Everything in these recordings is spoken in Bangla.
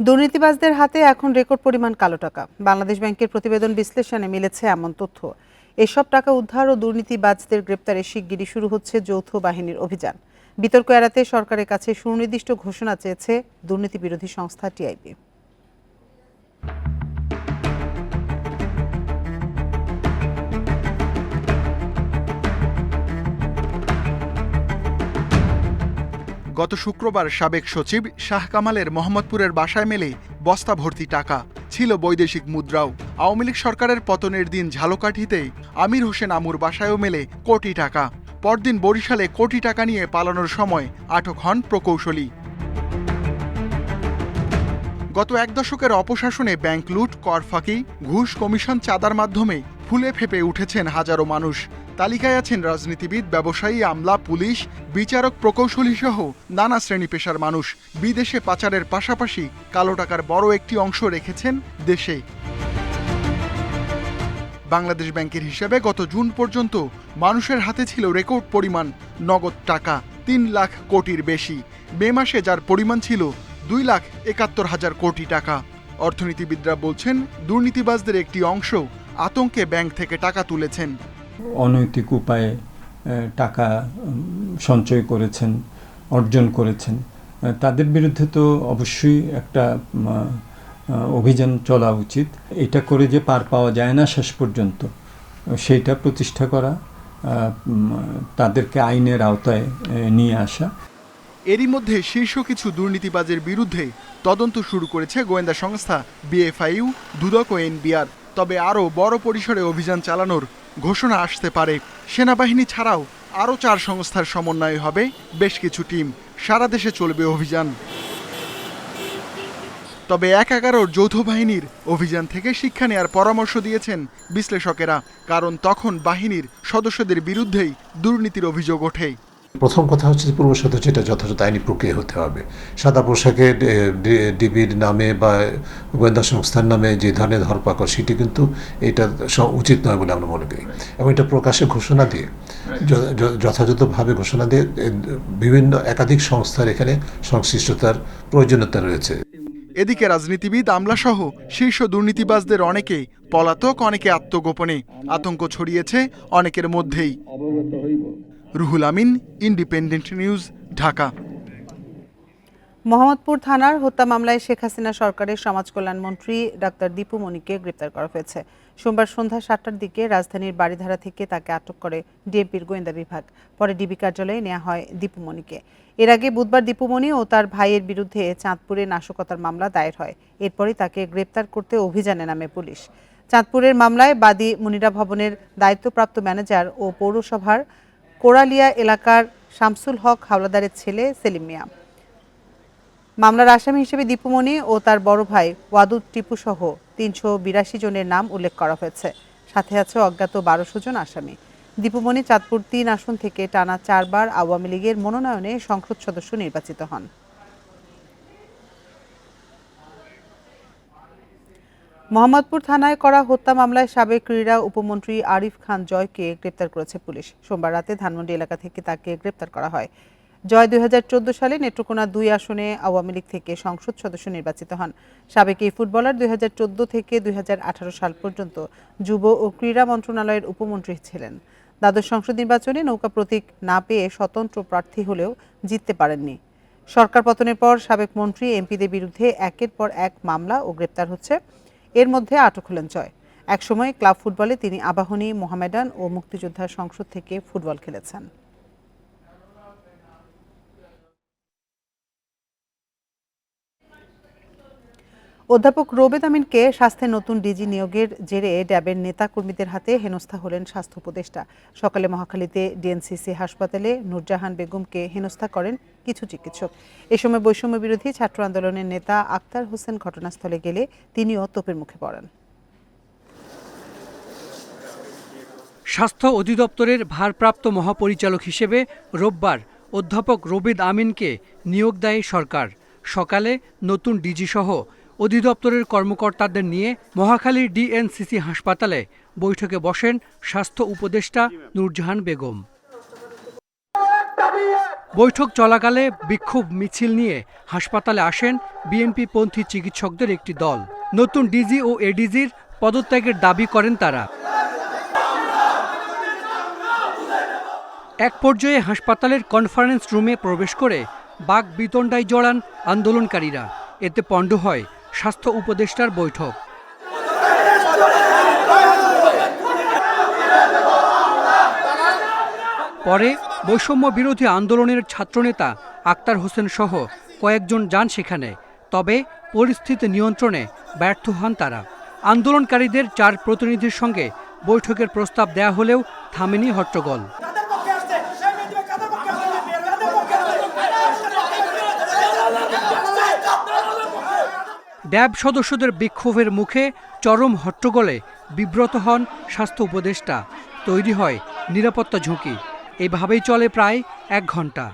দুর্নীতিবাজদের হাতে এখন রেকর্ড পরিমাণ কালো টাকা। বাংলাদেশ ব্যাংকের প্রতিবেদন বিশ্লেষণে মিলেছে এমন তথ্য। এসব টাকা উদ্ধার ও দুর্নীতিবাজদের গ্রেপ্তারে শিগগিরই শুরু হচ্ছে যৌথ বাহিনীর অভিযান। বিতর্ক এড়াতে সরকারের কাছে সুনির্দিষ্ট ঘোষণা চেয়েছে দুর্নীতি বিরোধী সংস্থা টিআইবি। গত শুক্রবার সাবেক সচিব শাহ কামালের মোহাম্মদপুরের বাসায় মেলে বস্তা ভর্তি টাকা, ছিল বৈদেশিক মুদ্রাও। আওয়ামী লীগ সরকারের পতনের দিন ঝালকাঠিতে আমির হোসেন আমুর বাসায়ও মেলে কোটি টাকা। পরদিন বরিশালে কোটি টাকা নিয়ে পালানোর সময় আটক হন প্রকৌশলী। গত এক দশকের অপশাসনে ব্যাংক লুট, কর ফাঁকি, ঘুষ, কমিশন, চাঁদার মাধ্যমে ফুলে ফেঁপে উঠেছেন হাজারো মানুষ। তালিকায় আছেন রাজনীতিবিদ, ব্যবসায়ী, আমলা, পুলিশ, বিচারক, প্রকৌশলী সহ নানা শ্রেণী পেশার মানুষ। বিদেশে পাচারের পাশাপাশি কালো টাকার বড় একটি অংশ রেখেছেন দেশে। বাংলাদেশ ব্যাংকের হিসেবে গত জুন পর্যন্ত মানুষের হাতে ছিল রেকর্ড পরিমাণ নগদ টাকা, ৩ লাখ কোটির বেশি। মে মাসে যার পরিমাণ ছিল 2,71,000 কোটি টাকা। অর্থনীতিবিদরা বলছেন, দুর্নীতিবাজদের একটি অংশ আতঙ্কে ব্যাংক থেকে টাকা তুলেছেন। অনৈতিক উপায়ে টাকা সঞ্চয় করেছেন, অর্জন করেছেন, তাদের বিরুদ্ধে তো অবশ্যই একটা অভিযান চলা উচিত। এটা করে যে পার পাওয়া যায় না শেষ পর্যন্ত, সেইটা প্রতিষ্ঠা করা, তাদেরকে আইনের আওতায় নিয়ে আসা। এরই মধ্যে শীর্ষ কিছু দুর্নীতিবাজের বিরুদ্ধে তদন্ত শুরু করেছে গোয়েন্দা সংস্থা বিএফআইইউ, দুদক ও এনবিআর। তবে আরও বড় পরিসরে অভিযান চালানোর ঘোষণা আসতে পারে। সেনাবাহিনী ছাড়াও আরও 4 সংস্থার সমন্বয়ে হবে বেশ কিছু টিম। সারা দেশে চলবে অভিযান। তবে ১/১১ যৌথ বাহিনীর অভিযান থেকে শিক্ষা নেওয়ার পরামর্শ দিয়েছেন বিশ্লেষকেরা, কারণ তখন বাহিনীর সদস্যদের বিরুদ্ধেই দুর্নীতির অভিযোগ ওঠে। প্রথম কথা হচ্ছে যে পূর্বশত যেটা যথাযথ আইনি প্রক্রিয়া হতে হবে। সাদা পোশাকে ডিবির নামে বা গোয়েন্দা সংস্থার নামে যে ধরনের ধরপাকড়, সেটি কিন্তু এটা উচিত নয় বলে আমরা মনে করি। এবং এটা প্রকাশ্যে ঘোষণা দিয়ে, যথাযথভাবে ঘোষণা দিয়ে বিভিন্ন একাধিক সংস্থার এখানে সংশ্লিষ্টতার প্রয়োজনীয়তা রয়েছে। এদিকে রাজনীতিবিদ, আমলাসহ শীর্ষ দুর্নীতিবাজদের অনেকে পলাতক, অনেকে আত্মগোপনে। আতঙ্ক ছড়িয়েছে অনেকের মধ্যেই। Ruhul Amin, independent news, Dhaka. মোহাম্মদপুর থানার হত্যা মামলায় শেখ হাসিনা সরকারের সমাজ কল্যাণ মন্ত্রী ডাক্তার দীপু মনিকে গ্রেপ্তার করা হয়েছে। সোমবার সন্ধ্যা 7টার দিকে রাজধানীর বাড়িধারা থেকে তাকে আটক করে ডিএমপির গোয়েন্দা বিভাগ। পরে ডিবি কার্যালয়ে নেওয়া হয় দীপু মনিকে। এর আগে বুধবার দীপু মনি ও তার ভাইয়ের বিরুদ্ধে চাঁদপুরে নাশকতার মামলা দায়ের হয়। এরপরই তাকে গ্রেপ্তার করতে অভিযানে নামে পুলিশ। চাঁদপুরের মামলায় বাদী মুনিরা ভবনের দায়িত্বপ্রাপ্ত ম্যানেজার ও পৌরসভার কোরালিয়া এলাকার শামসুল হক হাওলাদারের ছেলে সেলিম মিয়া। মামলার আসামি হিসেবে দীপু মনি ও তার বড় ভাই ওয়াদুদ টিপু সহ 382 জনের নাম উল্লেখ করা হয়েছে। সাথে আছে অজ্ঞাত 1200 জন আসামি। দীপু মনি চাঁদপুর 3 আসন থেকে টানা 4 বার আওয়ামী লীগের মনোনয়নে সংসদ সদস্য নির্বাচিত হন। মোহাম্মদপুর থানায় করা হত্যা মামলায় সাবেক ক্রীড়া উপমন্ত্রী আরিফ খান জয়কে গ্রেপ্তার করেছে পুলিশ। সোমবার রাতে ধানমন্ডি এলাকা থেকে তাকে গ্রেপ্তার করা হয়। জয় 2014 সালে নেত্রকোনা 2 আসনে আওয়ামী লীগ থেকে সংসদ সদস্য নির্বাচিত হন। সাবেক এই ফুটবলার 2014 থেকে 2018 সাল পর্যন্ত যুব ও ক্রীড়া মন্ত্রণালয়ের উপমন্ত্রী ছিলেন। দ্বাদশ সংসদ নির্বাচনে নৌকা প্রতীক না পেয়ে স্বতন্ত্র প্রার্থী হলেও জিততে পারেননি। সরকার পতনের পর সাবেক মন্ত্রী, এমপিদের বিরুদ্ধে একের পর এক মামলা ও গ্রেপ্তার হচ্ছে। এর মধ্যে আটক হলেন জয়। একসময় ক্লাব ফুটবলে তিনি আবাহনী, মোহামেডান ও মুক্তিযোদ্ধা সংসদ থেকে ফুটবল খেলেছেন। অধ্যাপক রোবেদ আমিনকে স্বাস্থ্যের নতুন ডিজি নিয়োগের জেরে ড্যাবের নেতা কর্মীদের হাতে হেনস্থা হলেন স্বাস্থ্য উপদেষ্টা। সকালে মহাখালীতে ডিএনসিসি হাসপাতালে নূরজাহান বেগমকে হেনস্থা করেন কিছু চিকিৎসক। এ সময় বৈষম্য বিরোধী ছাত্র আন্দোলনের নেতা আক্তার হোসেন ঘটনাস্থলে গেলে তিনিও তোপের মুখে পড়েন। স্বাস্থ্য অধিদপ্তরের ভারপ্রাপ্ত মহাপরিচালক হিসেবে রোববার অধ্যাপক রোবেদ আমিনকে নিয়োগ দেয় সরকার। সকালে নতুন ডিজি সহ অধিদপ্তরের কর্মকর্তাদের নিয়ে মহাখালীর ডিএনসিসি হাসপাতালে বৈঠকে বসেন স্বাস্থ্য উপদেষ্টা নূরজাহান বেগম। বৈঠক চলাকালে বিক্ষোভ মিছিল নিয়ে হাসপাতালে আসেন বিএনপিপন্থী চিকিৎসকদের একটি দল। নতুন ডিজি ও এডিজির পদত্যাগের দাবি করেন তারা। এক পর্যায়ে হাসপাতালের কনফারেন্স রুমে প্রবেশ করে বাক বিতণ্ডায় জড়ান আন্দোলনকারীরা। এতে পণ্ড হয় স্বাস্থ্য উপদেষ্টার বৈঠক। পরে বৈষম্য বিরোধী আন্দোলনের ছাত্রনেতা আক্তার হোসেন সহ কয়েকজন যান সেখানে, তবে পরিস্থিতি নিয়ন্ত্রণে ব্যর্থ হন তারা। আন্দোলনকারীদের 4 প্রতিনিধির সঙ্গে বৈঠকের প্রস্তাব দেয়া হলেও থামেনি হট্টগোল। ড্যাব সদস্যদের বিক্ষোভের মুখে চরম হট্টগোলে বিব্রত হন স্বাস্থ্য উপদেষ্টা। তৈরি হয় নিরাপত্তা ঝুঁকি। এভাবেই চলে প্রায় 1 ঘন্টা।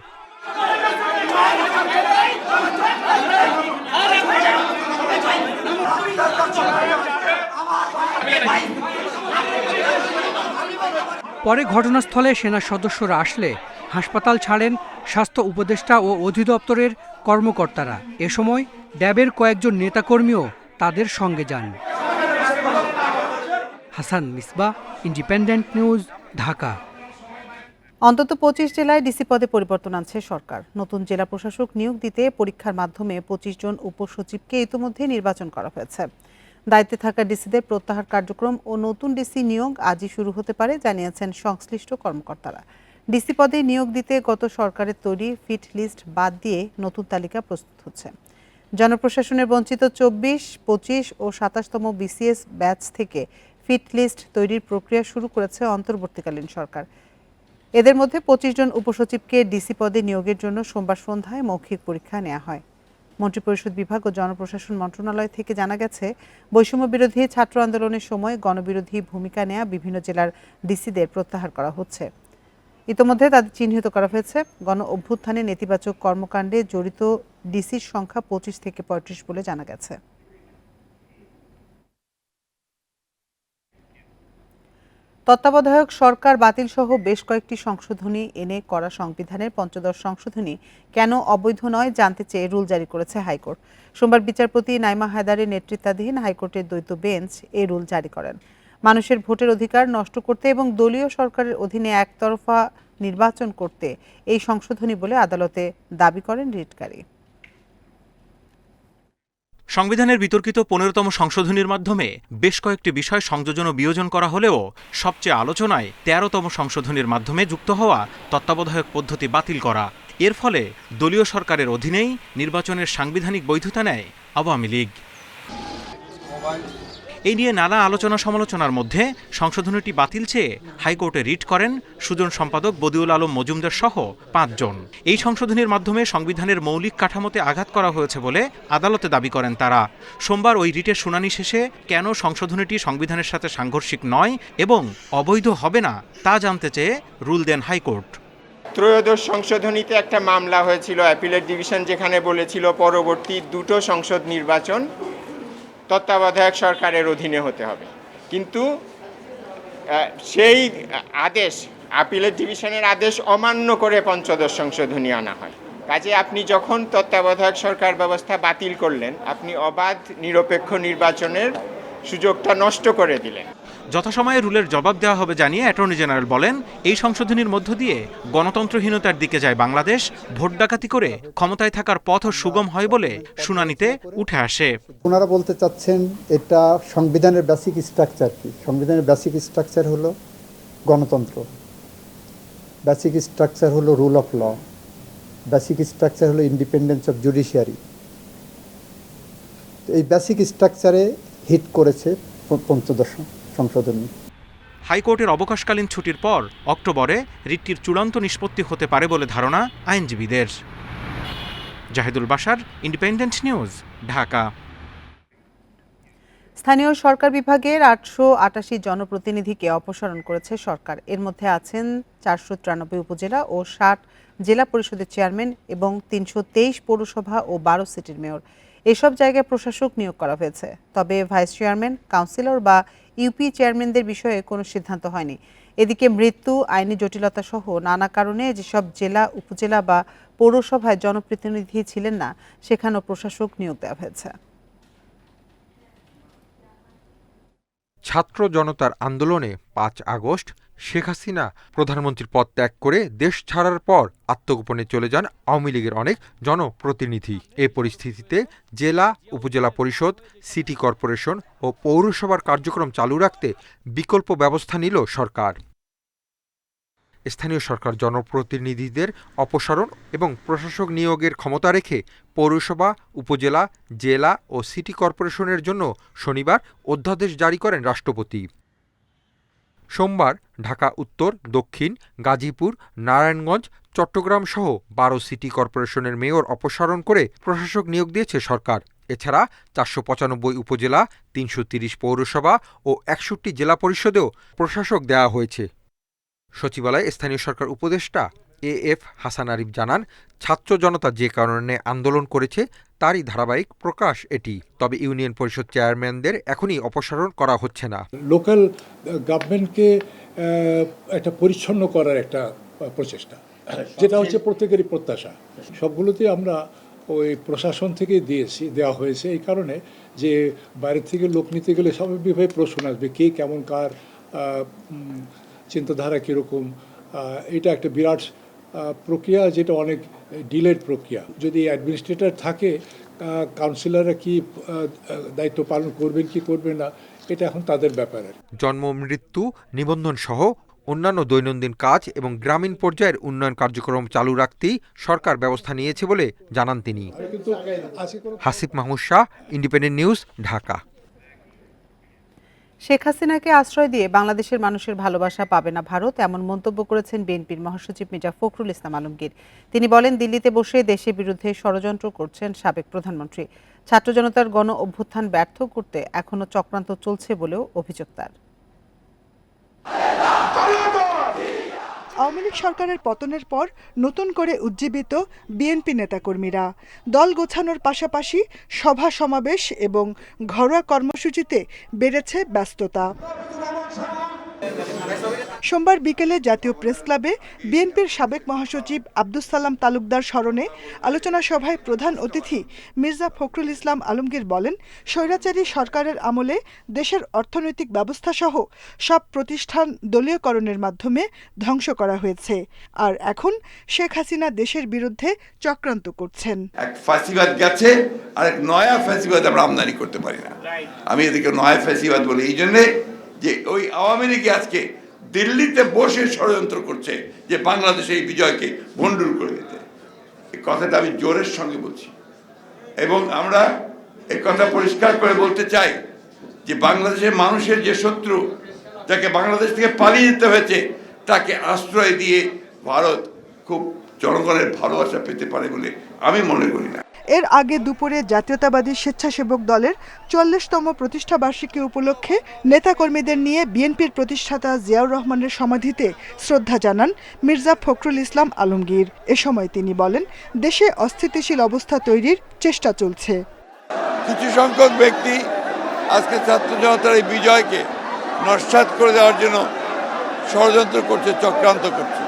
পরে ঘটনাস্থলে সেনা সদস্যরা আসলে হাসপাতাল ছাড়েন স্বাস্থ্য উপদেষ্টা ও অধিদপ্তরের কর্মকর্তারা। এ সময় ড্যাবের কয়েকজন নেতাকর্মীও তাদের সঙ্গে যান। Hasan Misbah, independent news, Dhaka. অন্তত 25 জেলায় ডিসি পদে পরিবর্তন আনছে সরকার। নতুন জেলা প্রশাসক নিয়োগ দিতে পরীক্ষার মাধ্যমে 25 জন উপসচিবকে ইতিমধ্যে নির্বাচন করা হয়েছে। দায়িত্বে থাকা ডিসিদের প্রত্যাহার কার্যক্রম ও নতুন ডিসি নিয়োগ আজই শুরু হতে পারে জানিয়েছেন সংশ্লিষ্ট কর্মকর্তারা। ডিসি পদে নিয়োগ দিতে গত সরকারের তৈরি ফিট লিস্ট বাদ দিয়ে নতুন তালিকা প্রস্তুত হচ্ছে। জনপ্রশাসনের বঞ্চিত 24, 25 ও 27তম বিসিএস ব্যাচ থেকে ফিট লিস্ট তৈরির প্রক্রিয়া শুরু করেছে অন্তর্বর্তীকালীন সরকার। এদের মধ্যে 25 জন উপসচিবকে ডিসি পদে নিয়োগের জন্য সোমবার সন্ধ্যায় মৌখিক পরীক্ষা নেওয়া হয়। মন্ত্রিপরিষদ বিভাগ ও জনপ্রশাসন মন্ত্রণালয় থেকে জানা গেছে, বৈষম্য বিরোধী ছাত্র আন্দোলনের সময় গণবিরোধী ভূমিকা নেওয়া বিভিন্ন জেলার ডিসিদের প্রত্যাহার করা হচ্ছে। ইতোমধ্যে তাদের চিহ্নিত করা হয়েছে। গণ অভ্যুত্থানে নেতিবাচক কর্মকাণ্ডে জড়িত ডিসির সংখ্যা 25 থেকে 35 বলে জানা গেছে। তত্ত্বাবধায়ক সরকার বাতিল সহ বেশ কয়েকটি সংশোধনী এনে করা সংবিধানের ৫৫ সংশোধনী কেন অবৈধ নয় জানতে চেয়ে রুল জারি করেছে হাইকোর্ট। সোমবার বিচারপতি নাইমা হায়দারের নেতৃত্বাধীন হাইকোর্টের দ্বৈত বেঞ্চ এই রুল জারি করেন। মানুষের ভোটের অধিকার নষ্ট করতে এবং দলীয় সরকারের অধীনে একতরফা নির্বাচন করতে এই সংশোধনী বলে আদালতে দাবি করেন রিটকারী। সংবিধানের বিতর্কিত 15তম সংশোধনীর মাধ্যমে বেশ কয়েকটি বিষয় সংযোজন ও বিয়োজন করা হলেও সবচেয়ে আলোচনায় 13তম সংশোধনীর মাধ্যমে যুক্ত হওয়া তত্ত্বাবধায়ক পদ্ধতি বাতিল করা। এর ফলে দলীয় সরকারের অধীনেই নির্বাচনের সাংবিধানিক বৈধতা নেয় আওয়ামী লীগ। এই নিয়ে নানা আলোচনা সমালোচনার মধ্যে সংশোধনীটি বাতিল চেয়ে হাইকোর্টে রিট করেন সুজন সম্পাদক বদিউল আলম মজুমদার সহ 5 জন। এই সংশোধনীর মাধ্যমে সংবিধানের মৌলিক কাঠামোতে আঘাত করা হয়েছে বলে আদালতে দাবি করেন তারা। সোমবার ওই রিটের শুনানি শেষে কেন সংশোধনীটি সংবিধানের সাথে সাংঘর্ষিক নয় এবং অবৈধ হবে না তা জানতে চেয়ে রুল দেন হাইকোর্ট। ত্রয়োদশ সংশোধনীতে একটা মামলা হয়েছিল অ্যাপিলেট ডিভিশন, যেখানে বলেছিল পরবর্তী 2টো সংসদ নির্বাচন তত্ত্বাবধায়ক সরকারের অধীনে হতে হবে, কিন্তু সেই আদেশ আপিলেট ডিভিশনের আদেশ অমান্য করে ৫৫ সংশোধনী আনা হয়। কাজে আপনি যখন তত্ত্বাবধায়ক সরকার ব্যবস্থা বাতিল করলেন, আপনি অবাধ নিরপেক্ষ নির্বাচনের সুযোগটা নষ্ট করে দিলেন। যথাসময়ে রুলের জবাব দেওয়া হবে জানিয়ে অ্যাটর্নি জেনারেল বলেন, এই সংশোধনীর মধ্য দিয়ে গণতন্ত্রহীনতার দিকে যায় বাংলাদেশ, ভোট ডাকাতি করে ক্ষমতায় থাকার পথও সুগম হয় বলে শুনানিতে উঠে আসে। ওনারা বলতে চাচ্ছেন এটা সংবিধানের বেসিক স্ট্রাকচার কি? সংবিধানের বেসিক স্ট্রাকচার হলো গণতন্ত্র, বেসিক স্ট্রাকচার হলো rule of law, basic structure হলো ইন্ডিপেন্ডেন্স অফ জুডিশিয়ারি। এই বেসিক স্ট্রাকচারে হিট করেছে ৫৫ সংশোধনী। হাইকোর্টের অবকাশকালীন ছুটির পর অক্টোবরে রিটটির চূড়ান্ত নিষ্পত্তি হতে পারে বলে ধারণা আইনজীবীদের। Zahidul Bashar, Independent news, Dhaka. স্থানীয় সরকার বিভাগের ৮৮৮ জনপ্রতিনিধিকে অপসারণ করেছে সরকার। এর মধ্যে আছেন ৪৯৩ উপজেলা ও ৬০ জেলা পরিষদের চেয়ারম্যান এবং ৩২৩ পৌরসভা ও ১২ সিটির মেয়র। এসব জায়গায় প্রশাসক নিয়োগ করা হয়েছে, তবে ভাইস চেয়ারম্যান, কাউন্সিলর বা ইউপি চেয়ারম্যানদের বিষয়ে কোনো সিদ্ধান্ত হয়নি। এদিকে মৃত্যু, আইনি জটিলতা সহ নানা কারণে যেসব জেলা, উপজেলা বা পৌরসভায় জনপ্রতিনিধি ছিলেন না, সেখানেও প্রশাসক নিয়োগ দেওয়া হয়েছে। ছাত্র জনতার আন্দোলনে ৫ আগস্ট শেখ হাসিনা প্রধানমন্ত্রীর পদ ত্যাগ করে দেশ ছাড়ার পর আত্মগোপনে চলে যান আওয়ামী লীগের অনেক জনপ্রতিনিধি। এ পরিস্থিতিতে জেলা, উপজেলা পরিষদ, সিটি কর্পোরেশন ও পৌরসভার কার্যক্রম চালু রাখতে বিকল্প ব্যবস্থা নিল সরকার। স্থানীয় সরকার জনপ্রতিনিধিদের অপসারণ এবং প্রশাসক নিয়োগের ক্ষমতা রেখে পৌরসভা, উপজেলা, জেলা ও সিটি কর্পোরেশনের জন্য শনিবার অধ্যাদেশ জারি করেন রাষ্ট্রপতি। সোমবার ঢাকা উত্তর, দক্ষিণ, গাজীপুর, নারায়ণগঞ্জ, চট্টগ্রাম সহ ১২ সিটি কর্পোরেশনের মেয়র অপসারণ করে প্রশাসক নিয়োগ দিয়েছে সরকার। এছাড়া ৪৯৫ উপজেলা, ৩৩০ পৌরসভা ও ৬১ জেলা পরিষদেও প্রশাসক দেওয়া হয়েছে। সচিবালয়ে স্থানীয় সরকার উপদেষ্টা এএফ হাসান আরিফ জানান, ছাত্র জনতা যে কারণে আন্দোলন করেছে তারই ধারাবাহিক প্রকাশ এটি। তবে ইউনিয়ন পরিষদ চেয়ারম্যানদের এখনই অপসারণ করা হচ্ছে না। লোকাল গভর্নমেন্টকে একটা পরিচ্ছন্ন করার একটা প্রচেষ্টা, যেটা হচ্ছে প্রত্যেকেরই প্রত্যাশা। সবগুলোতে আমরা ওই প্রশাসন থেকে দেওয়া হয়েছে এই কারণে যে বাইরে থেকে লোক নিতে গেলে স্বাভাবিকভাবে প্রশ্ন আসবে কে কেমন, কার চিন্তাধারা কীরকম। এটা একটা বিরাট প্রক্রিয়া, যেটা অনেক ডিলেড প্রক্রিয়া। যদি অ্যাডমিনিস্ট্রেটর থাকে, কাউন্সিলররা কি দায়িত্ব পালন করবেন কি করবেন না, এটা এখন তাদের ব্যাপারে। জন্ম, মৃত্যু নিবন্ধন সহ অন্যান্য দৈনন্দিন কাজ এবং গ্রামীণ পর্যায়ের উন্নয়ন কার্যক্রম চালু রাখতেই সরকার ব্যবস্থা নিয়েছে বলে জানান তিনি। Hasib Mahmud Shah, independent news, Dhaka. শেখ হাসিনাকে আশ্রয় দিয়ে বাংলাদেশের মানুষের ভালোবাসা পাবে না ভারত, এমন মন্তব্য করেছেন বিএনপির মহাসচিব মির্জা ফখরুল ইসলাম আলমগীর। তিনি বলেন, দিল্লিতে বসে দেশের বিরুদ্ধে ষড়যন্ত্র করছেন সাবেক প্রধানমন্ত্রী। ছাত্র জনতার গণ অভ্যুত্থান ব্যর্থ করতে এখনও চক্রান্ত চলছে বলেও অভিযোগ তার। আওয়ামী লীগ সরকারের পতনের পর নতুন করে উজ্জীবিত বিএনপি নেতাকর্মীরা দল গোছানোর পাশাপাশি সভা সমাবেশ এবং ঘরোয়া কর্মসূচিতে বেড়েছে ব্যস্ততা। সোমবার বিকেলে জাতীয় প্রেস ক্লাবে বিএনপির সাবেক মহাসচিব আব্দুস সালাম তালুকদার স্মরণে আলোচনা সভায় প্রধান অতিথি মির্জা ফখরুল ইসলাম আলমগীর বলেন, স্বৈরাচারী সরকারের আমলে দেশের অর্থনৈতিক ব্যবস্থা সহ সব প্রতিষ্ঠান দলীয়করণের মাধ্যমে ধ্বংস করা হয়েছে, আর এখন শেখ হাসিনা দেশের বিরুদ্ধে চক্রান্ত করছেন। এক ফ্যাসিবাদ গেছে, আর এক নয়া ফ্যাসিবাদ আমরা আমদানি করতে পারি না। আমি এদিকে নয়া ফ্যাসিবাদ বলি এই জন্যে যে ওই আওয়ামী লীগ আজকে দিল্লিতে বসে ষড়যন্ত্র করছে যে বাংলাদেশে এই বিজয়কে ভণ্ডুল করে দিতে। এই কথাটা আমি জোরের সঙ্গে বলছি এবং আমরা এই কথা পরিষ্কার করে বলতে চাই যে বাংলাদেশের মানুষের যে শত্রু, যাকে বাংলাদেশ থেকে পালিয়ে যেতে হয়েছে, তাকে আশ্রয় দিয়ে ভারত খুব জনগণের ভালোবাসা পেতে পারে বলে আমি মনে করি না। এর আগে দুপুরে জাতীয়তাবাদী স্বেচ্ছাসেবক দলের ৪০তম প্রতিষ্ঠাবার্ষিকী উপলক্ষে নেতাকর্মীদের নিয়ে বিএনপির প্রতিষ্ঠাতা জিয়াউর রহমানের সমাধিতে শ্রদ্ধা জানান মির্জা ফখরুল ইসলাম আলমগীর। এ সময় তিনি বলেন, দেশে অস্থিতিশীল অবস্থা তৈরির চেষ্টা চলছে। কিছু সংখ্যক ব্যক্তি আজকে ছাত্র জনতার এই বিজয়কে নস্যাৎ করে দেওয়ার জন্য ষড়যন্ত্র করছে, চক্রান্ত করছে।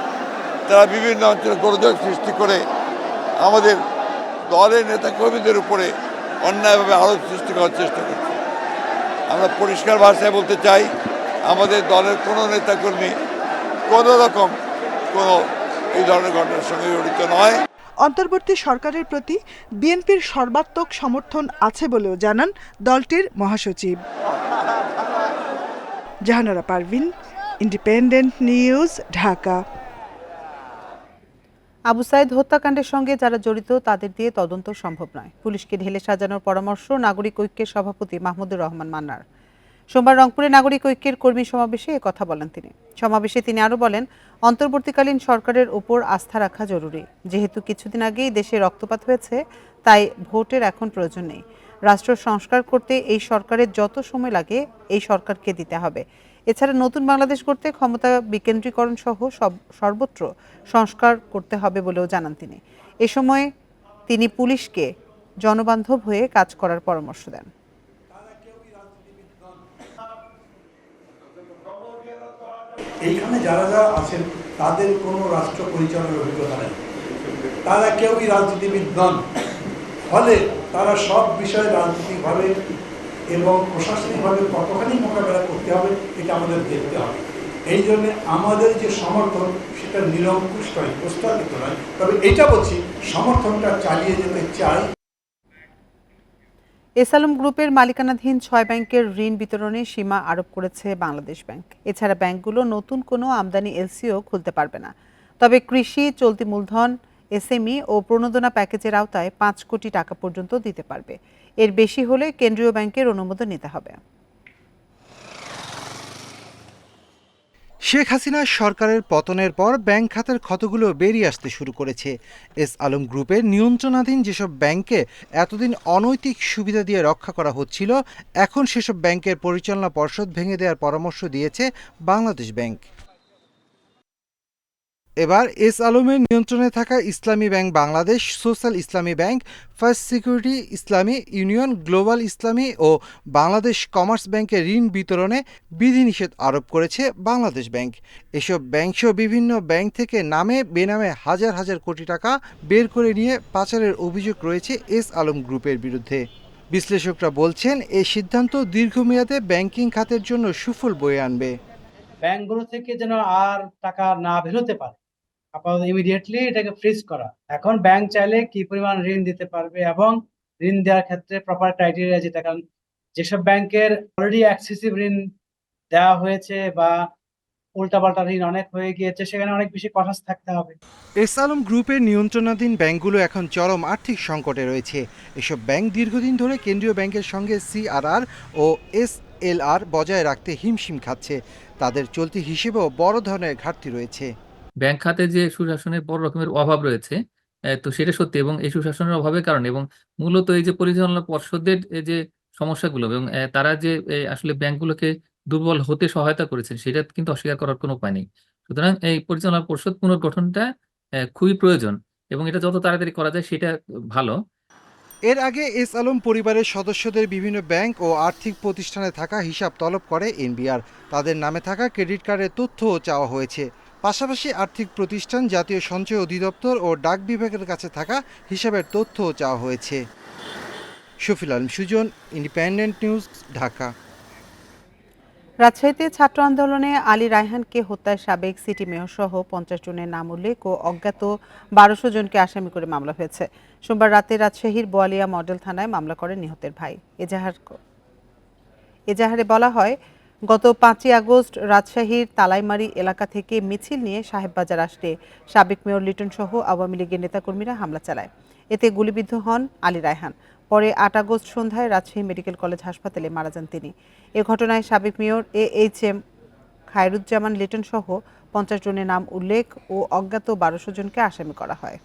তারা বিভিন্ন অঞ্চলে গোলযোগ সৃষ্টি করে আমাদের দলের নেতাকর্মীদের উপরে অন্যায়ভাবে আরোপ সৃষ্টি করার চেষ্টা করছে। আমরা পরিষ্কার ভাষায় বলতে চাই, আমাদের দলের কোনো নেতাকর্মী কোনো রকম কোনো এই ধরনের ঘটনার সঙ্গে জড়িত নয়। অন্তর্বর্তী সরকারের প্রতি বিএনপির সর্বাত্মক সমর্থন আছে বলেও জানান দলটির মহাসচিব। Jahanara Parvin, independent news, Dhaka. আবু সাইদ হত্যাকাণ্ডের সঙ্গে যারা জড়িত তাদের দিয়ে তদন্ত সম্ভব নয়, পুলিশকে ঢেলে সাজানোর পরামর্শ নাগরিক ঐক্যের সভাপতি মাহমুদুর রহমান মান্নার। সোমবার রংপুরে নাগরিক ঐক্যের কর্মী সমাবেশে একথা বলেন তিনি। সমাবেশে তিনি আরও বলেন, অন্তর্বর্তীকালীন সরকারের ওপর আস্থা রাখা জরুরি। যেহেতু কিছুদিন আগেই দেশে রক্তপাত হয়েছে, তাই ভোটের এখন প্রয়োজন নেই। রাষ্ট্র সংস্কার করতে এই সরকারের যত সময় লাগে এই সরকারকে দিতে হবে। এছাড়া নতুন বাংলাদেশ গড়তে ক্ষমতা বিকেন্দ্রীকরণ সহ সর্বত্র সংস্কার করতে হবে বলেও জানান তিনি। এ সময় তিনি পুলিশকে জনবান্ধব হয়ে কাজ করার পরামর্শ দেন। এইখানে যারা যারা আছেন তাদের কোনো রাষ্ট্র পরিচালনার অভিজ্ঞতা নেই, তারা কেউই রাজনীতিবিদ নন, ফলে তারা সব বিষয়ে রাজনৈতিকভাবে এবং প্রশাসনিকভাবে কতখানি মোকাবেলা করতে হবে এটা আমাদের দেখতে হবে। এই জন্য আমাদের যে সমর্থন সেটা নিরঙ্কুশ নয়, প্রস্তাবিত নয়, তবে এটা বলছি সমর্থনটা চালিয়ে যেতে চাই। এস আলম গ্রুপের মালিকানাধীন 6 ব্যাংকের ঋণ বিতরণে সীমা আরোপ করেছে বাংলাদেশ ব্যাংক। এছাড়া ব্যাংকগুলো নতুন কোনো আমদানি এলসিও খুলতে পারবে না। তবে কৃষি, চলতি মূলধন, এসএমই ও প্রণোদনা প্যাকেজের আওতায় 5 কোটি টাকা পর্যন্ত দিতে পারবে। এর বেশি হলে কেন্দ্রীয় ব্যাংকের অনুমোদন নিতে হবে। শেখ হাসিনা সরকারের পতনের পর ব্যাংক খাতের ক্ষতগুলো বেরিয়ে আসতে শুরু করেছে। এস আলম গ্রুপের নিয়ন্ত্রণাধীন যেসব ব্যাংকে এতদিন অনৈতিক সুবিধা দিয়ে রক্ষা করা হচ্ছিল, এখন সেসব ব্যাংকের পরিচালনা পর্ষদ ভেঙে দেওয়ার পরামর্শ দিয়েছে বাংলাদেশ ব্যাংক। এবার এস আলমের নিয়ন্ত্রণে থাকা ইসলামী ব্যাংক বাংলাদেশ, সোশ্যাল ইসলামী ব্যাংক, ফার্স্ট সিকিউরিটি ইসলামী ইউনিয়ন, গ্লোবাল ইসলামী ও বাংলাদেশ কমার্স ব্যাংকের ঋণ বিতরণে বিধিনিষেধ আরোপ করেছে বাংলাদেশ ব্যাংক। এসব ব্যাংকসহ বিভিন্ন ব্যাংক থেকে নামে বেনামে হাজার হাজার কোটি টাকা বের করে নিয়ে পাচারের অভিযোগ রয়েছে এস আলম গ্রুপের বিরুদ্ধে। বিশ্লেষকরা বলছেন, এই সিদ্ধান্ত দীর্ঘমেয়াদে ব্যাংকিং খাতের জন্য সুফল বয়ে আনবে। ব্যাংকগুলো থেকে যেন আর টাকা না বেরোতে পারে, আপাতত ইমিডিয়েটলি এটাকে ফ্রিজ করা। এখন ব্যাংক চাইলে কি পরিমাণ ঋণ দিতে পারবে এবং ঋণ দেওয়ার ক্ষেত্রে প্রপার ক্রাইটেরিয়া যেটা, কারণ যেসব ব্যাংকের অলরেডি এক্সেসিভ ঋণ দেওয়া হয়েছে বা উল্টাপাল্টা ঋণ অনেক হয়ে গিয়েছে, সেখানে অনেক বেশি কঠাস থাকতে হবে। এস আলম গ্রুপের নিয়ন্ত্রণাধীন ব্যাংকগুলো এখন চরম আর্থিক সংকটে রয়েছে। এসব ব্যাংক দীর্ঘদিন ধরে কেন্দ্রীয় ব্যাংকের সঙ্গে সিআরআর ও এসএলআর বজায় রাখতে হিমশিম খাচ্ছে। তাদের চলতি হিসেবেও বড় ধরনের ঘাটতি রয়েছে। ব্যাংক খাতে যে সুশাসনের বড় রকমের অভাব রয়েছে, তো সেটা সত্যি, এবং এই সুশাসনের অভাবের কারণে এবং মূলত এই যে পরিচালনা পর্ষদের যে সমস্যাগুলো এবং তারা যে আসলে ব্যাংকগুলোকে দুর্বল হতে সহায়তা করেছে, সেটা কিন্তু অস্বীকার করার কোনো উপায় নেই। সুতরাং এই পরিচালনা পর্ষদ পুনর্গঠনটা খুবই প্রয়োজন এবং এটা যত তাড়াতাড়ি করা যায় সেটা ভালো। এর আগে এস আলম পরিবারের সদস্যদের বিভিন্ন ব্যাংক ও আর্থিক প্রতিষ্ঠানে থাকা হিসাব তলব করে এনবিআর। তাদের নামে থাকা ক্রেডিট কার্ডের তথ্যও চাওয়া হয়েছে। পাশাপাশি আর্থিক প্রতিষ্ঠান, জাতীয় সঞ্চয় অধিদপ্তর ও ডাক বিভাগের কাছে থাকা হিসাবের তথ্যও চাওয়া হয়েছে। Shafil Alam Sujan, Independent news, Dhaka. রাজশাহীতে ছাত্র আন্দোলনে আলী রায়হানকে হত্যায় সাবেক সিটি মেয়র সহ 50 জনের নাম উল্লেখ ও অজ্ঞাত 1200 জনকে আসামি করে মামলা হয়েছে। সোমবার রাতে রাজশাহীর বোয়ালিয়া মডেল থানায় মামলা করেন নিহতের ভাই। এজাহারে বলা হয়, গত 5ই আগস্ট রাজশাহীর তালাইমারি এলাকা থেকে মিছিল নিয়ে সাহেববাজার আসতে সাবেক মেয়র লিটন সহ আওয়ামী লীগের নেতাকর্মীরা হামলা চালায়। এতে গুলিবিদ্ধ হন আলী রায়হান। পরে 8 আগস্ট সন্ধ্যায় রাজশাহী মেডিকেল কলেজ হাসপাতালে মারা যান তিনি। এ ঘটনায় সাবেক মেয়র AHM খায়রুজ্জামান লিটন সহ 50 জনের নাম উল্লেখ ও অজ্ঞাত 1200 জনকে আসামি করা হয়।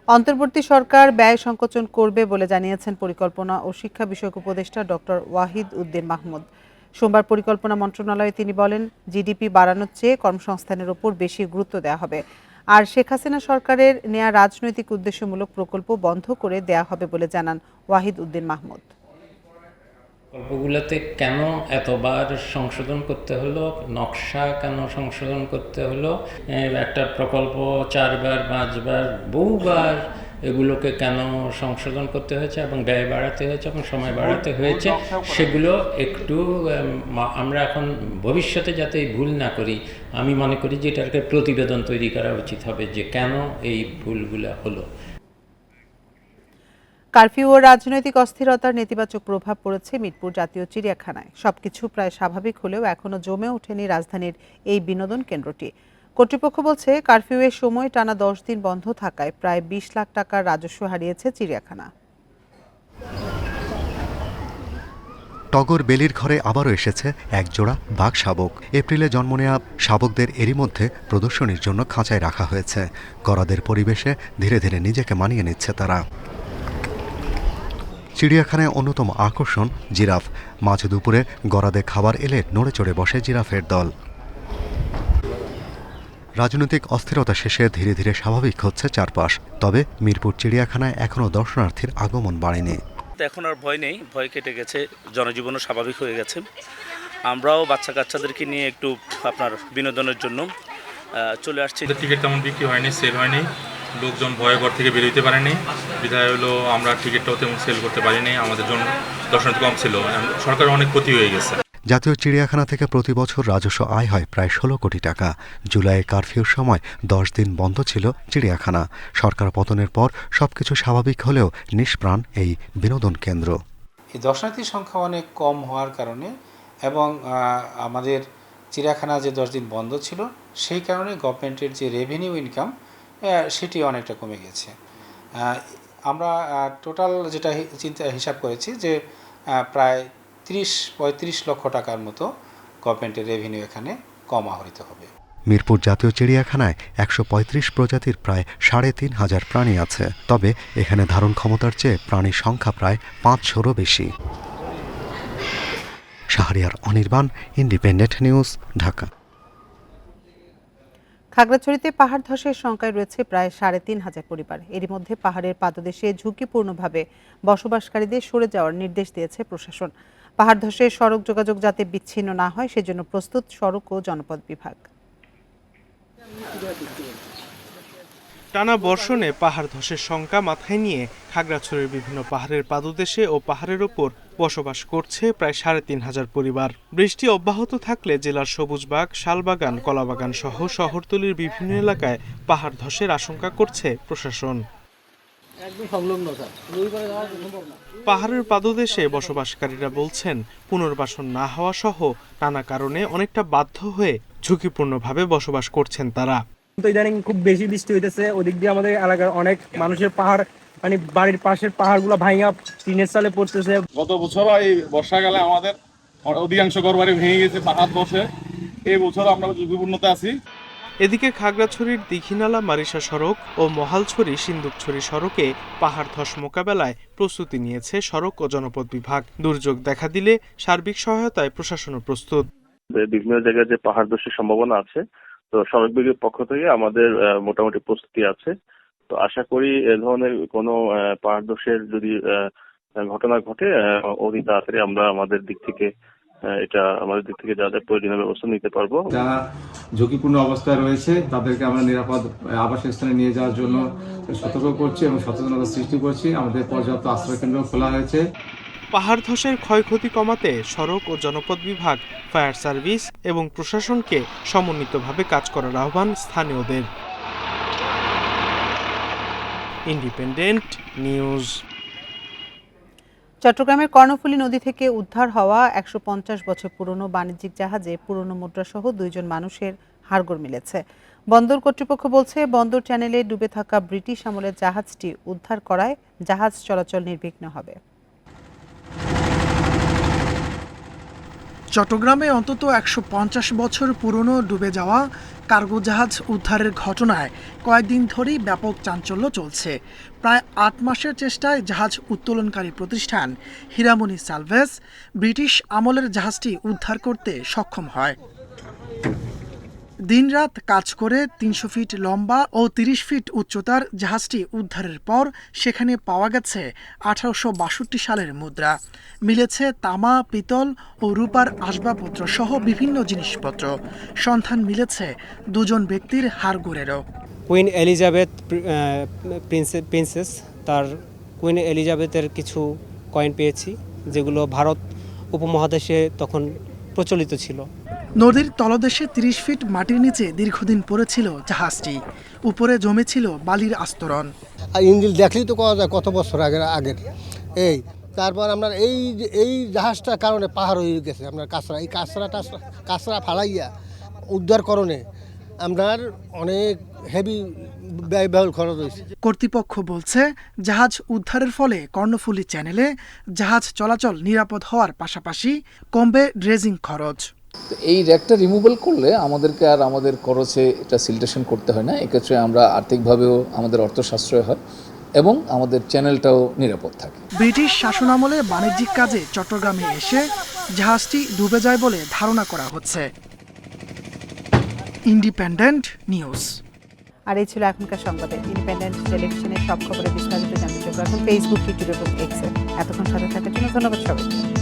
অন্তর্বর্তী সরকার ব্যয় সংকোচন করবে বলে জানিয়েছেন পরিকল্পনা ও শিক্ষা বিষয়ক উপদেষ্টা ডক্টর ওয়াহিদ উদ্দিন মাহমুদ। সোমবার পরিকল্পনা মন্ত্রণালয়ে তিনি বলেন, জিডিপি বাড়ানোর চেয়ে কর্মসংস্থানের উপর বেশি গুরুত্ব দেওয়া হবে। আর শেখ হাসিনা সরকারের নেয়া রাজনৈতিক উদ্দেশ্যমূলক প্রকল্প বন্ধ করে দেয়া হবে বলে জানান ওয়াহিদ উদ্দিন মাহমুদ। প্রকল্পগুলোতে কেন এতবার সংশোধন করতে হলো, নকশা কেন সংশোধন করতে হলো, একটা প্রকল্প 4 বার 5 বার বহুবার এগুলোকে কেন সংশোধন করতে হয়েছে এবং ব্যয় বাড়াতে হয়েছে এবং সময় বাড়াতে হয়েছে, সেগুলো একটু আমরা এখন ভবিষ্যতে যাতে ভুল না করি, আমি মনে করি যে এটাকে প্রতিবেদন তৈরি করা উচিত হবে যে কেন এই ভুলগুলো হলো। কারফিউ ও রাজনৈতিক অস্থিরতার নেতিবাচক প্রভাব পড়েছে মিরপুর জাতীয় চিড়িয়াখানায়। সবকিছু প্রায় স্বাভাবিক হলেও এখনো জমে ওঠেনি রাজধানীর এই বিনোদন কেন্দ্রটি। কর্তৃপক্ষ বলছে, কারফিউয়ের সময় টানা 10 দিন বন্ধ থাকায় প্রায় 20 লাখ টাকার রাজস্ব হারিয়েছে চিড়িয়াখানা। টগর বেলির ঘরে আবারও এসেছে একজোড়া বাঘ শাবক। এপ্রিলে জন্ম নেওয়া শাবকদের এরই মধ্যে প্রদর্শনীর জন্য খাঁচায় রাখা হয়েছে। গরাদের পরিবেশে ধীরে ধীরে নিজেকে মানিয়ে নিচ্ছে তারা। চিড়িয়াখানায় অন্যতম আকর্ষণ জিরাফ। মাঝ দুপুরে গরাদে খাবার এলে নড়ে চড়ে বসে জিরাফের দল। রাজনৈতিক অস্থিরতা শেষে ধীরে ধীরে স্বাভাবিক হচ্ছে চারপাশ। তবে মিরপুর চিড়িয়াখানায় এখনও দর্শনার্থীর আগমন বাড়েনি। এখন আর ভয় নেই, ভয় কেটে গেছে, জনজীবনও স্বাভাবিক হয়ে গেছে। আমরাও বাচ্চা কাচ্চাদেরকে নিয়ে একটু আপনার বিনোদনের জন্য চলে আসছি। টিকিট তেমন বিক্রি হয়নি, সেল হয়নি, লোকজন ভয়ে ঘর থেকে বেরোতে পারেনি, বিধায় হলো আমরা টিকিটটাও তেমন সেল করতে পারিনি। আমাদের জন্য দর্শনার্থী কম ছিল, সরকারের অনেক ক্ষতি হয়ে গেছে। জাতীয় চিড়িয়াখানা থেকে প্রতি বছর রাজস্ব আয় হয় প্রায় 16 কোটি টাকা। জুলাই কারফিউর সময় 10 দিন বন্ধ ছিল চিড়িয়াখানা। সরকার পতনের পর সবকিছু স্বাভাবিক হলেও নিষ্প্রাণ এই বিনোদন কেন্দ্র। এই দর্শনার্থীর সংখ্যা অনেক কম হওয়ার কারণে এবং আমাদের চিড়িয়াখানা যে 10 দিন বন্ধ ছিল সেই কারণে গভর্নমেন্টের যে রেভিনিউ ইনকাম সেটি অনেকটা কমে গেছে। আমরা টোটাল যেটা হিসাব করেছি যে প্রায় 30-35 লক্ষ টাকার মতো গভর্নমেন্টের রেভিনিউ এখানে কম আহরিত হবে। মিরপুর জাতীয় চিড়িয়াখানায় 135 প্রজাতির প্রায় 3,500 প্রাণী আছে। তবে এখানে ধারণ ক্ষমতার চেয়ে প্রাণীর সংখ্যা প্রায় 500-ও বেশি। Shahriar Anirban, independent news, Dhaka. খাগড়াছড়িতে পাহাড় ধসের শঙ্কায় রয়েছে প্রায় 3,500 পরিবার। এরই মধ্যে পাহাড়ের পাদদেশে ঝুঁকিপূর্ণভাবে বসবাসকারীদের সরে যাওয়ার নির্দেশ দিয়েছে প্রশাসন। পাহাড় ধসে সড়ক যোগাযোগ যাতে বিচ্ছিন্ন না হয় সেজন্য প্রস্তুত সড়ক ও জনপদ বিভাগ। টানা বর্ষণে পাহাড় ধসের শঙ্কা মাথায় নিয়ে খাগড়াছড়ির বিভিন্ন পাহাড়ের পাদদেশে ও পাহাড়ের ওপর বসবাস করছে প্রায় 3,500 পরিবার। বৃষ্টি অব্যাহত থাকলে জেলার সবুজবাগ, শালবাগান, কলাবাগান সহ শহরতলির বিভিন্ন এলাকায় পাহাড় ধসের আশঙ্কা করছে প্রশাসন। পাহাড়ের পাদদেশে বসবাসকারীরা বলছেন পুনর্বাসন না হওয়া সহ নানা কারণে অনেকটা বাধ্য হয়ে ঝুঁকিপূর্ণভাবে বসবাস করছেন তারা। ইদানিং খুব বেশি বৃষ্টি হইতেছে, ওদিক দিয়ে আমাদের এলাকার অনেক মানুষের পাহাড় মানে বাড়ির পাশের পাহাড়গুলো ভাঙা টিনের চালে পড়তেছে। গত বছর এই বর্ষাকালে আমাদের অধিকাংশ ঘরবাড়ি ভেঙে গেছে পাহাড় ধসে। এই বছর আমরা ঝুঁকিপূর্ণতা আছি। এদিকে খাগড়াছড়ির দীঘিনালা মারিশা সড়ক ও মহালছড়ি সিন্দুকছড়ি সড়কে পাহাড় ধস মোকাবেলায় প্রস্তুতি নিয়েছে সড়ক ও জনপদ বিভাগ। দুর্যোগ দেখা দিলে সার্বিক সহায়তায় প্রশাসনও প্রস্তুত। বিভিন্ন জায়গায় যে পাহাড় ধসের সম্ভাবনা আছে, তো সড়ক বিভাগের পক্ষ থেকে আমাদের মোটামুটি প্রস্তুতি আছে। তো আশা করি এ ধরনের কোনো পাহাড় ধসের যদি ঘটনা ঘটে অতি তাড়াতাড়ি আমরা আমাদের দিক থেকে যাদের প্রয়োজনীয় ব্যবস্থা নিতে পারবো। যারা ঝুঁকিপূর্ণ অবস্থায় রয়েছে তাদেরকে আমরা নিরাপদ আবাসস্থানে নিয়ে যাওয়ার জন্য সতর্ক করছি এবং সচেতনতা সৃষ্টি করছি। আমাদের পর্যাপ্ত আশ্রয় কেন্দ্র খোলা হয়েছে। পাহাড় ধসের ক্ষয়ক্ষতি কমাতে সড়ক ও জনপদ বিভাগ, ফায়ার সার্ভিস এবং প্রশাসনকে সমন্বিতভাবে কাজ করার আহ্বান স্থানীয়দের। Independent news. চট্টগ্রামের কর্ণফুলী নদী থেকে উদ্ধার হওয়া 150 বছর পুরনো বাণিজ্যিক জাহাজে পুরনো মুদ্রাসহ 2 জন মানুষের হাড়গোড় মিলেছে। বন্দর কর্তৃপক্ষ বলছে বন্দর চ্যানেলে ডুবে থাকা ব্রিটিশ আমলের জাহাজটি উদ্ধার করায় জাহাজ চলাচল নির্বিঘ্ন হবে। চট্টগ্রামে অন্তত 150 বছর পুরনো ডুবে যাওয়া কার্গো জাহাজ উদ্ধারের ঘটনায় কয়েকদিন ধরেই ব্যাপক চাঞ্চল্য চলছে। প্রায় 8 মাসের চেষ্টায় জাহাজ উত্তোলনকারী প্রতিষ্ঠান হীরামণি সালভেজ ব্রিটিশ আমলের জাহাজটি উদ্ধার করতে সক্ষম হয়। দিনরাত কাজ করে 300 ফিট লম্বা ও 30 ফিট উচ্চতার জাহাজটি উদ্ধারের পর সেখানে পাওয়া গেছে 1862 সালের মুদ্রা। মিলেছে তামা, পিতল ও রূপার আসবাবপত্র সহ বিভিন্ন জিনিসপত্র। সন্ধান মিলেছে 2 জন ব্যক্তির হাড়গোড়েরও। কুইন এলিজাবেথ প্রিন্সেস, তার কুইন এলিজাবেথের কিছু কয়েন পেয়েছি যেগুলো ভারত উপমহাদেশে তখন প্রচলিত ছিল। নদীর তলদেশে 30 ফিট মাটির নিচে দীর্ঘদিন পড়েছিল জাহাজটি। উপরে জমেছিল বালির আস্তরণ। ইঞ্জিল দেখলেই তো কওয়া যায় কত বছর আগের। তারপর আমরা এই জাহাজটার কারণে পাহাড় হয়ে গেছে আপনার কাঁচরা। এই কাঁচরা ফালাইয়া উদ্ধারকরণে আপনার অনেক হেভি ব্যয়বহুল খরচ হয়েছে। কর্তৃপক্ষ বলছে জাহাজ উদ্ধারের ফলে কর্ণফুলী চ্যানেলে জাহাজ চলাচল নিরাপদ হওয়ার পাশাপাশি কমবে ড্রেজিং খরচ। এই র্যাকটা রিমুভাল করলে আমাদেরকে আর আমাদের খরচে এটা সিলটেশন করতে হয় না। এক্ষেত্রে আমরা আর্থিকভাবেও আমাদের অর্থ সাশ্রয় হয় এবং আমাদের চ্যানেলটাও নিরাপদ থাকে। ব্রিটিশ শাসনামলে বাণিজ্যিক কাজে চট্টগ্রামে এসে জাহাজটি ডুবে যায় বলে ধারণা করা হচ্ছে। Independent news. আর এই ছিল এখনকার সংবাদে। ইন্ডিপেন্ডেন্ট টেলিভিশনের সব খবরের বিস্তারিত জানতে চোখ রাখুন ফেসবুক, ইউটিউব এবং এক্সে। এতক্ষণ সাথে থাকার জন্য ধন্যবাদ সবাইকে।